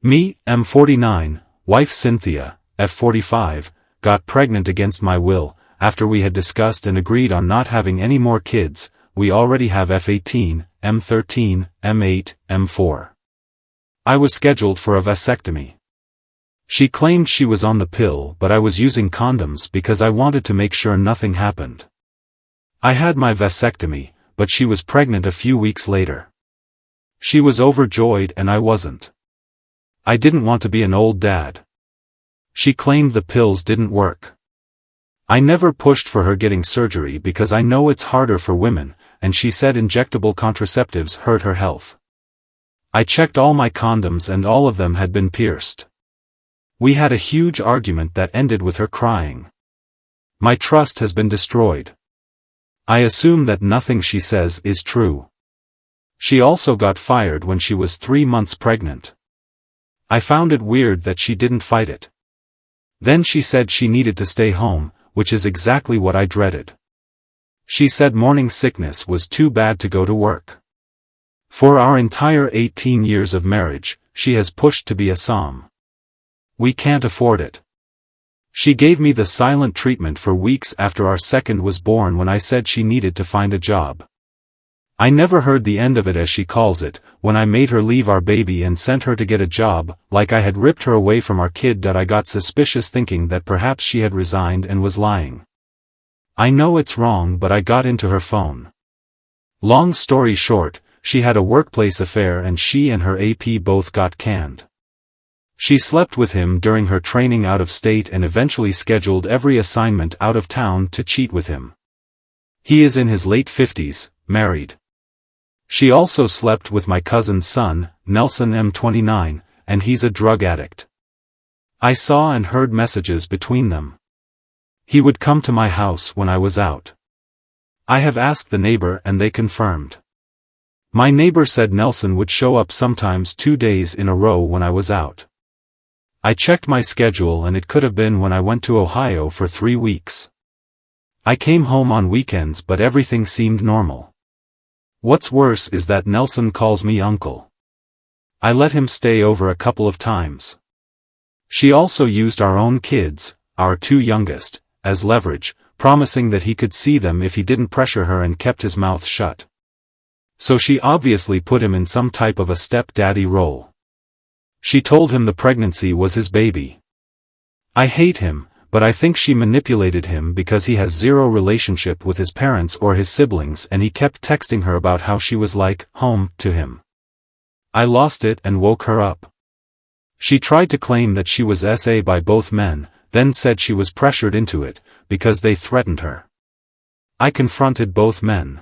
Me, M49, wife Cynthia, F45, got pregnant against my will. After we had discussed and agreed on not having any more kids. We already have F18, M13, M8, M4. I was scheduled for a vasectomy. She claimed she was on the pill, but I was using condoms because I wanted to make sure nothing happened. I had my vasectomy, but she was pregnant a few weeks later. She was overjoyed and I wasn't. I didn't want to be an old dad. She claimed the pills didn't work. I never pushed for her getting surgery because I know it's harder for women, and she said injectable contraceptives hurt her health. I checked all my condoms and all of them had been pierced. We had a huge argument that ended with her crying. My trust has been destroyed. I assume that nothing she says is true. She also got fired when she was 3 months pregnant. I found it weird that she didn't fight it. Then she said she needed to stay home, which is exactly what I dreaded. She said morning sickness was too bad to go to work. For our entire 18 years of marriage, she has pushed to be a SOM. We can't afford it. She gave me the silent treatment for weeks after our second was born when I said she needed to find a job. I never heard the end of it, as she calls it, when I made her leave our baby and sent her to get a job, like I had ripped her away from our kid. I got suspicious, thinking that perhaps she had resigned and was lying. I know it's wrong, but I got into her phone. Long story short, she had a workplace affair and she and her AP both got canned. She slept with him during her training out of state and eventually scheduled every assignment out of town to cheat with him. He is in his late 50s, married. She also slept with my cousin's son, Nelson M29, and he's a drug addict. I saw and heard messages between them. He would come to my house when I was out. I have asked the neighbor and they confirmed. My neighbor said Nelson would show up sometimes 2 days in a row when I was out. I checked my schedule and it could have been when I went to Ohio for 3 weeks. I came home on weekends, but everything seemed normal. What's worse is that Nelson calls me uncle. I let him stay over a couple of times. She also used our own kids, our 2 youngest, as leverage, promising that he could see them if he didn't pressure her, and kept his mouth shut. So she obviously put him in some type of a step-daddy role. She told him the pregnancy was his baby. I hate him, but I think she manipulated him because he has zero relationship with his parents or his siblings, and he kept texting her about how she was like home to him. I lost it and woke her up. She tried to claim that she was SA by both men, then said she was pressured into it, because they threatened her. I confronted both men.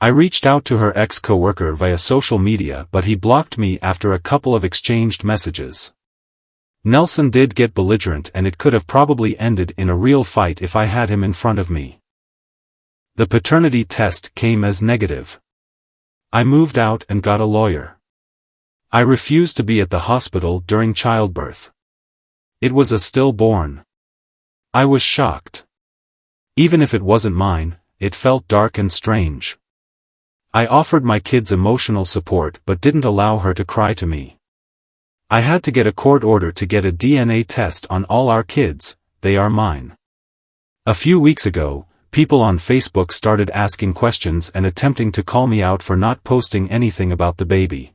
I reached out to her ex-coworker via social media, but he blocked me after a couple of exchanged messages. Nelson did get belligerent, and it could have probably ended in a real fight if I had him in front of me. The paternity test came as negative. I moved out and got a lawyer. I refused to be at the hospital during childbirth. It was a stillborn. I was shocked. Even if it wasn't mine, it felt dark and strange. I offered my kids emotional support but didn't allow her to cry to me. I had to get a court order to get a DNA test on all our kids. They are mine. A few weeks ago, people on Facebook started asking questions and attempting to call me out for not posting anything about the baby.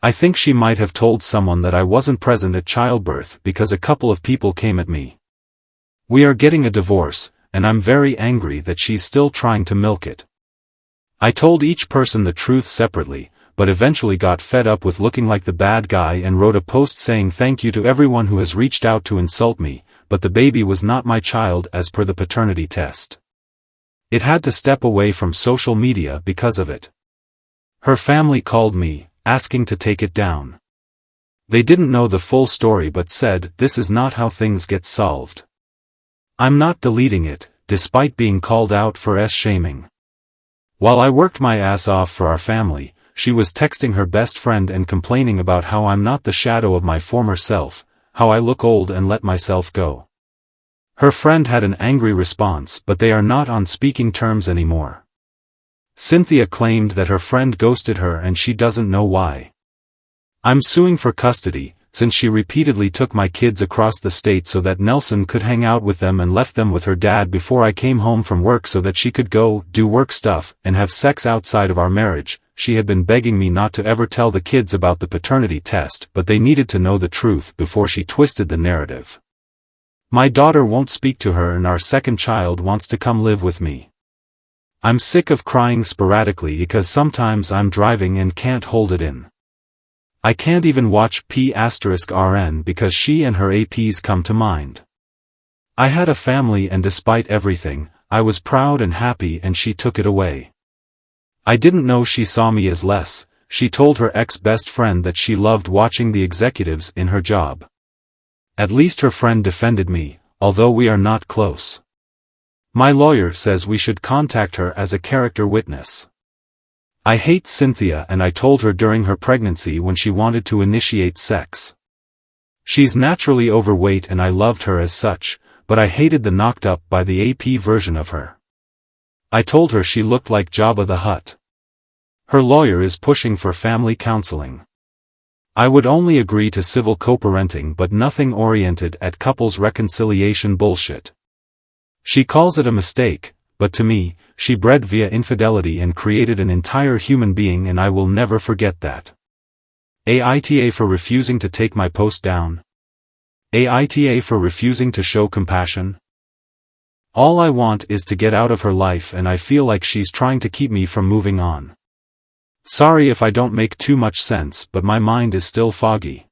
I think she might have told someone that I wasn't present at childbirth because a couple of people came at me. We are getting a divorce, and I'm very angry that she's still trying to milk it. I told each person the truth separately, but eventually got fed up with looking like the bad guy and wrote a post saying thank you to everyone who has reached out to insult me, but the baby was not my child as per the paternity test. It had to step away from social media because of it. Her family called me, asking to take it down. They didn't know the full story but said this is not how things get solved. I'm not deleting it, despite being called out for shaming. While I worked my ass off for our family, she was texting her best friend and complaining about how I'm not the shadow of my former self, how I look old and let myself go. Her friend had an angry response, but they are not on speaking terms anymore. Cynthia claimed that her friend ghosted her and she doesn't know why. I'm suing for custody, since she repeatedly took my kids across the state so that Nelson could hang out with them and left them with her dad before I came home from work so that she could go, do work stuff, and have sex outside of our marriage. She had been begging me not to ever tell the kids about the paternity test, but they needed to know the truth before she twisted the narrative. My daughter won't speak to her and our second child wants to come live with me. I'm sick of crying sporadically because sometimes I'm driving and can't hold it in. I can't even watch P*RN because she and her APs come to mind. I had a family and despite everything, I was proud and happy and she took it away. I didn't know she saw me as less. She told her ex-best friend that she loved watching the executives in her job. At least her friend defended me, although we are not close. My lawyer says we should contact her as a character witness. I hate Cynthia and I told her during her pregnancy when she wanted to initiate sex. She's naturally overweight and I loved her as such, but I hated the knocked up by the AP version of her. I told her she looked like Jabba the Hutt. Her lawyer is pushing for family counseling. I would only agree to civil co-parenting but nothing oriented at couples reconciliation bullshit. She calls it a mistake, but to me, she bred via infidelity and created an entire human being and I will never forget that. Aita for refusing to take my post down. Aita for refusing to show compassion. All I want is to get out of her life and I feel like she's trying to keep me from moving on. Sorry if I don't make too much sense but my mind is still foggy.